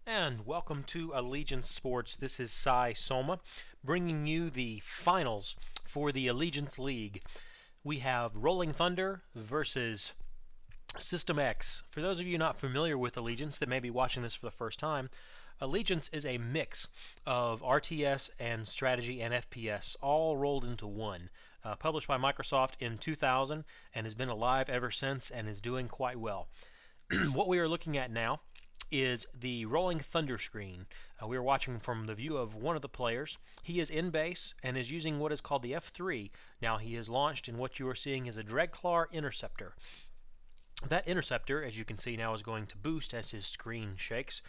And welcome to Allegiance Sports. This is Cy Soma, bringing you the finals for the Allegiance League. We have Rolling Thunder versus System X. For those of you not familiar with Allegiance that may be watching this for the first time, Allegiance is a mix of RTS and strategy and FPS, all rolled into one. Published by Microsoft in 2000 and has been alive ever since and is doing quite well. What we are looking at now is the Rolling Thunder screen. We are watching from the view of one of the players. He is in base and is using what is called the F3. Now he is launched, and what you are seeing is a Dreadclaw Interceptor. That Interceptor, as you can see now, is going to boost as his screen shakes,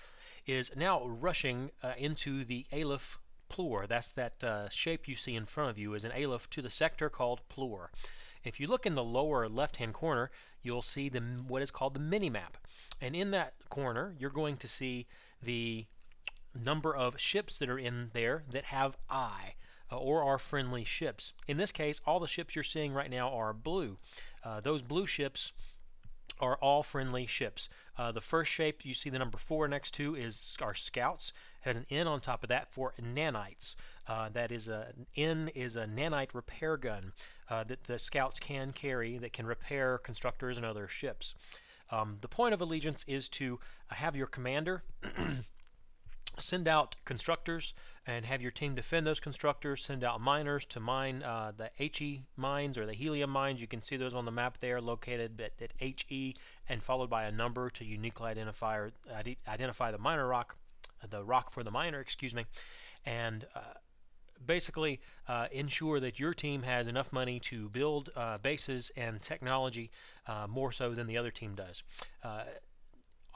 is now rushing into the Aleph Plur. That's that shape you see in front of you is an Aleph to the sector called Plur. If you look in the lower left-hand corner, you'll see what is called the mini-map. And in that corner, you're going to see the number of ships that are in there that have I, or are friendly ships. In this case, all the ships you're seeing right now are blue. Those blue ships are all friendly ships. The first shape you see the number 4 next to is our scouts. It has an N on top of that for nanites. That is N is a nanite repair gun that the scouts can carry that can repair constructors and other ships. The point of Allegiance is to have your commander send out constructors and have your team defend those constructors, send out miners to mine the HE mines or the helium mines. You can see those on the map there, located at HE and followed by a number to uniquely identify the miner rock, the rock for the miner, excuse me, and basically ensure that your team has enough money to build bases and technology more so than the other team does.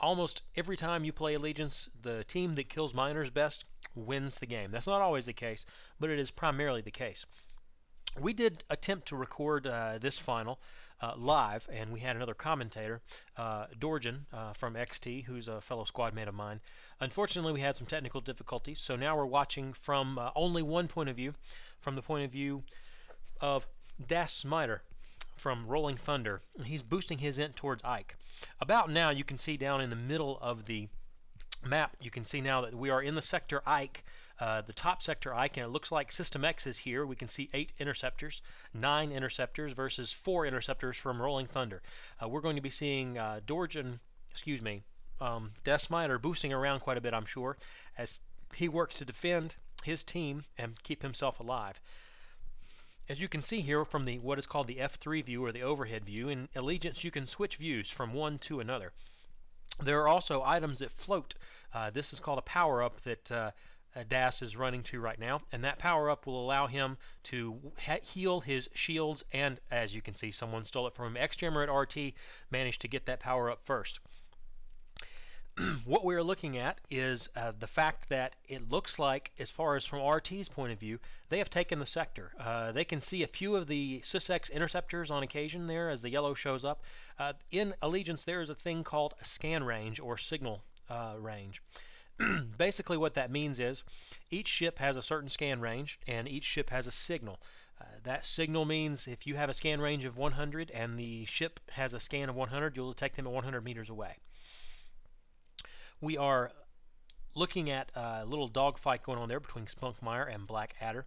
Almost every time you play Allegiance, the team that kills miners best wins the game. That's not always the case, but it is primarily the case. We did attempt to record this final live, and we had another commentator, Dorjan from XT, who's a fellow squad mate of mine. Unfortunately, we had some technical difficulties, so now we're watching from only one point of view, from the point of view of Das Smiter from Rolling Thunder. He's boosting his int towards Ike. About now, you can see down in the middle of the map, you can see now that we are in the sector Ike, the top sector Ike, and it looks like System X is here. We can see 8 interceptors, 9 interceptors versus 4 interceptors from Rolling Thunder. We're going to be seeing Dorjan, excuse me, Das Smiter boosting around quite a bit, I'm sure, as he works to defend his team and keep himself alive. As you can see here from the what is called the F3 view or the overhead view, in Allegiance you can switch views from one to another. There are also items that float. This is called a power-up that Das is running to right now, and that power-up will allow him to heal his shields, and as you can see, someone stole it from him. XJammer at RT managed to get that power-up first. What we're looking at is the fact that it looks like, as far as from RT's point of view, they have taken the sector. They can see a few of the SysX interceptors on occasion there as the yellow shows up. In Allegiance, there is a thing called a scan range or signal range. Basically what that means is each ship has a certain scan range and each ship has a signal. That signal means if you have a scan range of 100 and the ship has a scan of 100, you'll detect them at 100 meters away. We are looking at a little dogfight going on there between Spunkmeyer and Blackadder.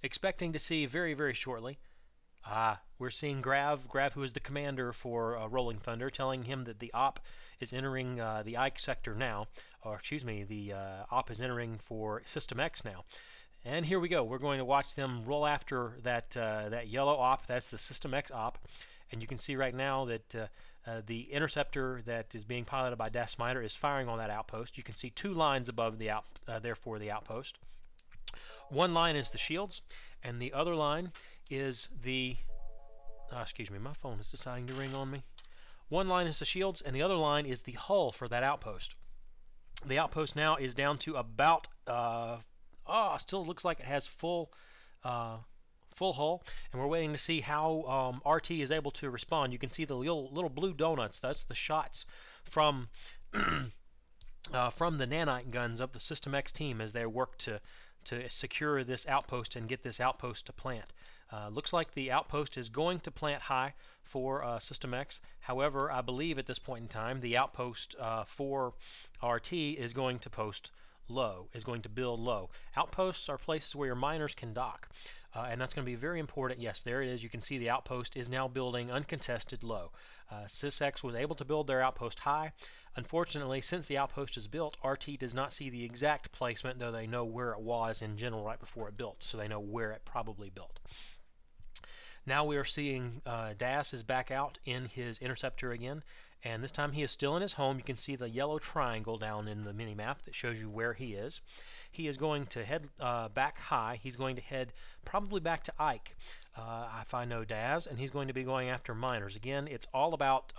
Expecting to see very, very shortly. We're seeing Grav, who is the commander for Rolling Thunder, telling him that the op is entering the Ike sector now, or excuse me, the op is entering for System X now. And here we go. We're going to watch them roll after that yellow op. That's the System X op. And you can see right now that the interceptor that is being piloted by Das Smiter is firing on that outpost. You can see 2 lines above the therefore the outpost. One line is the shields, and the other line is the excuse me, my phone is deciding to ring on me. One line is the shields, and the other line is the hull for that outpost. The outpost now is down to about still looks like it has full hull, and we're waiting to see how RT is able to respond. You can see the little blue donuts. That's the shots from the nanite guns of the System X team as they work to secure this outpost and get this outpost to plant. Looks like the outpost is going to plant high for System X. However, I believe at this point in time the outpost for RT is going to post low, is going to build low. Outposts are places where your miners can dock, and that's going to be very important. Yes, there it is. You can see the outpost is now building uncontested low. SysX was able to build their outpost high. Unfortunately, since the outpost is built, RT does not see the exact placement, though they know where it was in general right before it built, so they know where it probably built. Now we are seeing Das is back out in his interceptor again, and this time he is still in his home. You can see the yellow triangle down in the mini-map that shows you where he is. He is going to head back high. He's going to head probably back to Ike, if I know Das, and he's going to be going after miners. Again, it's all about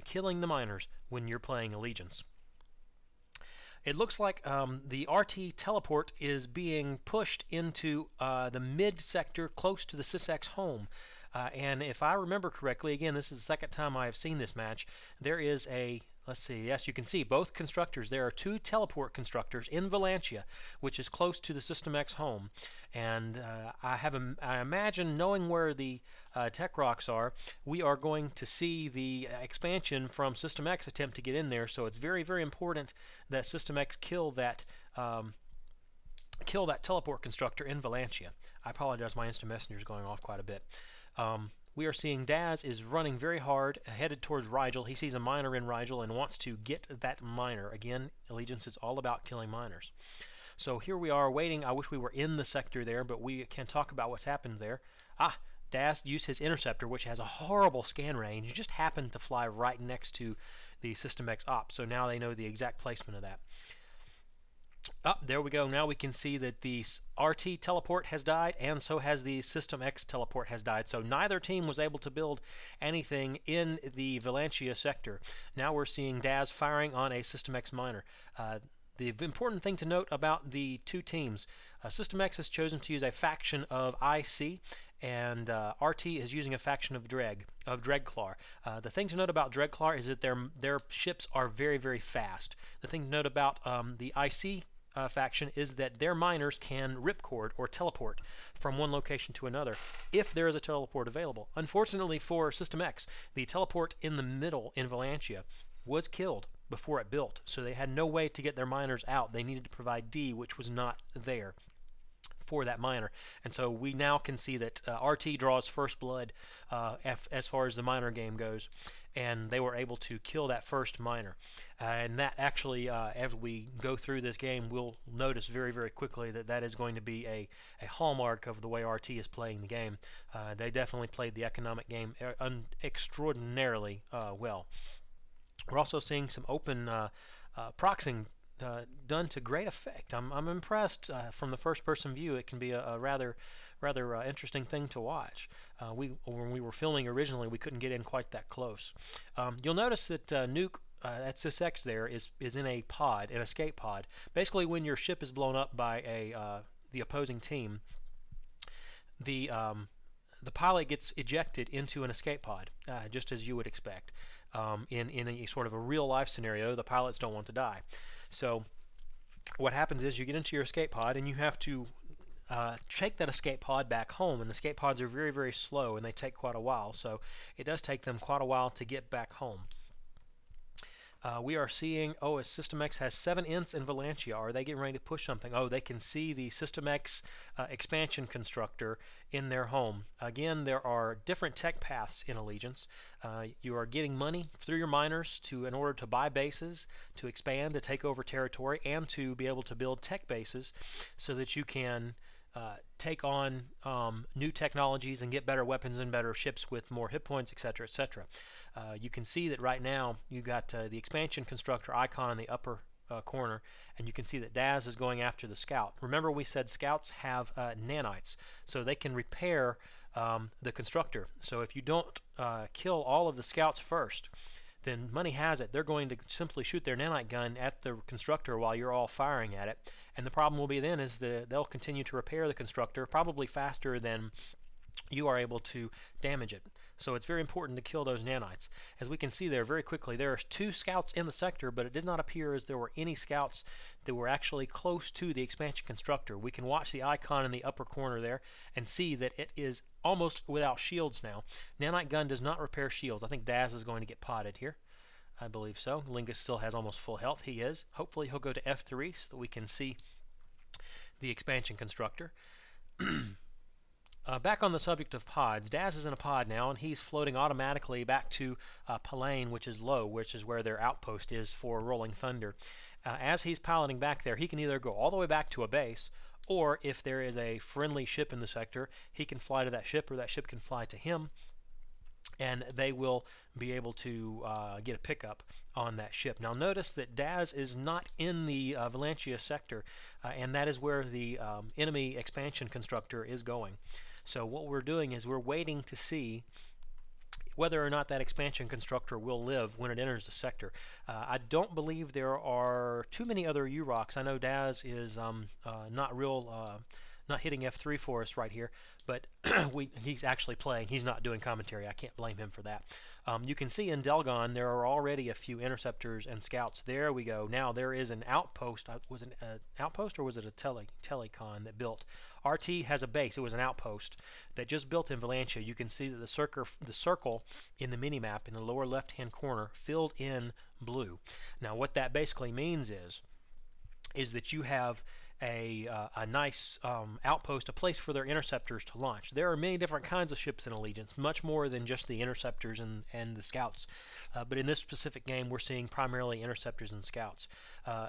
killing the miners when you're playing Allegiance. It looks like the RT teleport is being pushed into the mid sector close to the SysX home. And if I remember correctly, again, this is the second time I have seen this match, there is a, let's see, yes, you can see both constructors. There are two teleport constructors in Valantia, which is close to the System X home. And I imagine, knowing where the tech rocks are, we are going to see the expansion from System X attempt to get in there. So it's very, very important that System X kill that teleport constructor in Valantia. I apologize, my instant messenger is going off quite a bit. We are seeing Daz is running very hard, headed towards Rigel. He sees a miner in Rigel and wants to get that miner. Again, Allegiance is all about killing miners. So here we are waiting. I wish we were in the sector there, but we can talk about what's happened there. Daz used his interceptor, which has a horrible scan range. He just happened to fly right next to the System X op, so now they know the exact placement of that. There we go. Now we can see that the RT teleport has died, and so has the System X teleport has died. So neither team was able to build anything in the Valantia sector. Now we're seeing Daz firing on a System X miner. The important thing to note about the two teams, System X has chosen to use a faction of IC, and RT is using a faction of Dreadclaw. The thing to note about Dreadclaw is that their ships are very, very fast. The thing to note about the IC faction is that their miners can ripcord or teleport from one location to another if there is a teleport available. Unfortunately for System X, the teleport in the middle in Valantia was killed before it built, so they had no way to get their miners out. They needed to provide D, which was not there for that miner, and so we now can see that RT draws first blood as far as the miner game goes, and they were able to kill that first miner. And that actually, as we go through this game, we'll notice very, very quickly that that is going to be a hallmark of the way RT is playing the game. They definitely played the economic game extraordinarily well. We're also seeing some open proxying done to great effect. I'm impressed from the first-person view. It can be a rather interesting thing to watch. When we were filming originally, we couldn't get in quite that close. You'll notice that Nuke at SysX there is in a pod, an escape pod. Basically, when your ship is blown up by the opposing team, the pilot gets ejected into an escape pod, just as you would expect. In a sort of a real-life scenario, the pilots don't want to die. So what happens is you get into your escape pod and you have to take that escape pod back home, and the escape pods are very, very slow and they take quite a while, so it does take them quite a while to get back home. We are seeing, as System X has 7 ints in Valantia. Are they getting ready to push something? They can see the System X expansion constructor in their home. Again, there are different tech paths in Allegiance. You are getting money through your miners in order to buy bases, to expand, to take over territory, and to be able to build tech bases so that you can take on new technologies and get better weapons and better ships with more hit points, etc., etc. You can see that right now you got the expansion constructor icon in the upper corner, and you can see that Daz is going after the scout. Remember, we said scouts have nanites, so they can repair the constructor. So if you don't kill all of the scouts first, then money has it they're going to simply shoot their nanite gun at the constructor while you're all firing at it. And the problem will be then is they'll continue to repair the constructor probably faster than you are able to damage it. So it's very important to kill those nanites. As we can see there very quickly, there are 2 scouts in the sector, but it did not appear as there were any scouts that were actually close to the expansion constructor. We can watch the icon in the upper corner there and see that it is almost without shields now. Nanite gun does not repair shields. I think Daz is going to get potted here. I believe so. Lingus still has almost full health. He is. Hopefully he'll go to F3 so that we can see the expansion constructor. Back on the subject of pods, Daz is in a pod now, and he's floating automatically back to Palane, which is low, which is where their outpost is for Rolling Thunder. As he's piloting back there, he can either go all the way back to a base, or if there is a friendly ship in the sector, he can fly to that ship, or that ship can fly to him, and they will be able to get a pickup on that ship. Now notice that Daz is not in the Valentia sector, and that is where the enemy expansion constructor is going. So what we're doing is we're waiting to see whether or not that expansion constructor will live when it enters the sector. I don't believe there are too many other U-Rocks. I know Daz is not hitting F3 for us right here, but he's actually playing. He's not doing commentary. I can't blame him for that. You can see in Delgon there are already a few interceptors and scouts. There we go. Now there is an outpost. Was it an outpost or was it a telecon that built? RT has a base. It was an outpost that just built in Valentia. You can see that the circle in the minimap in the lower left-hand corner filled in blue. Now what that basically means is that you have a nice outpost, a place for their interceptors to launch. There are many different kinds of ships in Allegiance, much more than just the interceptors and the scouts. But in this specific game, we're seeing primarily interceptors and scouts.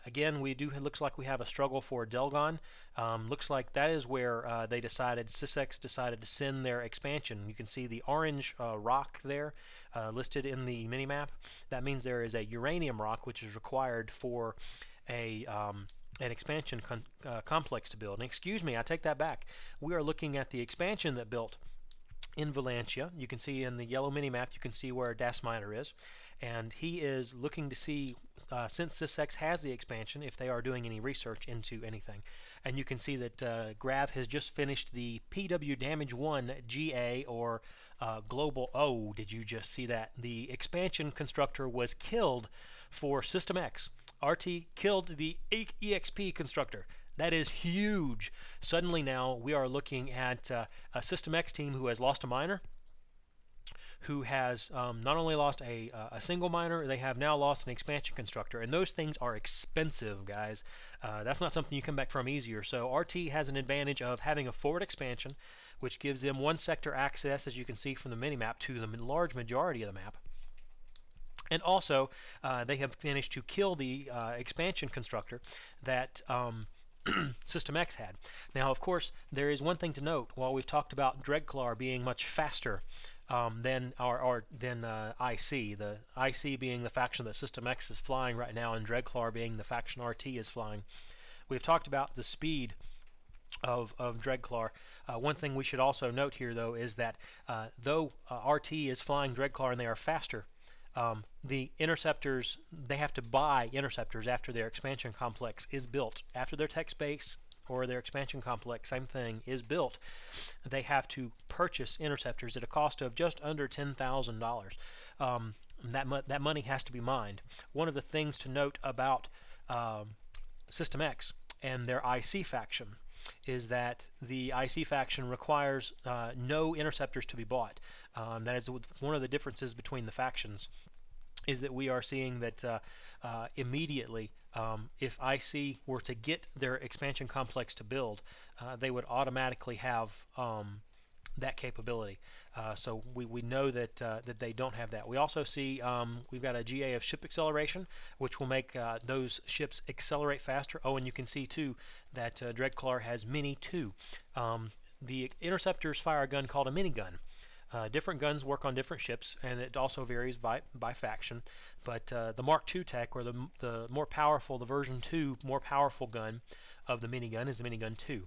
Again, it looks like we have a struggle for Delgon. Looks like that is where Sysex decided to send their expansion. You can see the orange rock there listed in the minimap. That means there is a uranium rock, which is required for an expansion complex to build. And excuse me, I take that back. We are looking at the expansion that built in Valentia. You can see in the yellow minimap, you can see where Das Miner is. And he is looking to see, since Sysex has the expansion, if they are doing any research into anything. And you can see that Grav has just finished the PW Damage 1 GA, or Global. Oh, did you just see that? The expansion constructor was killed for System X. RT killed the EXP constructor. That is huge. Suddenly now we are looking at a System X team who has lost a miner, who has not only lost a single miner, they have now lost an expansion constructor. And those things are expensive, guys. That's not something you come back from easier. So RT has an advantage of having a forward expansion, which gives them one sector access, as you can see from the minimap, to the large majority of the map. And also, they have managed to kill the expansion constructor that System X had. Now, of course, there is one thing to note. While we've talked about Dreadclaw being much faster than IC, the IC being the faction that System X is flying right now, and Dreadclaw being the faction RT is flying, we've talked about the speed of Dreadclaw. One thing we should also note here, though, is that though RT is flying Dreadclaw and they are faster, the interceptors, they have to buy interceptors after their expansion complex is built. After their tech base or their expansion complex, same thing, is built, they have to purchase interceptors at a cost of just under $10,000. That money has to be mined. One of the things to note about System X and their IC faction is that the IC faction requires no interceptors to be bought. That is one of the differences between the factions, is that we are seeing that immediately, if IC were to get their expansion complex to build, they would automatically have that capability. So we know that that they don't have that. We also see we've got a GA of ship acceleration, which will make those ships accelerate faster. Oh, and you can see too that Dreadclaw has Mini 2. The interceptors fire a gun called a minigun. Different guns work on different ships, and it also varies by faction. But the Mark II tech, or the more powerful, the version 2 more powerful gun of the minigun, is the Minigun 2.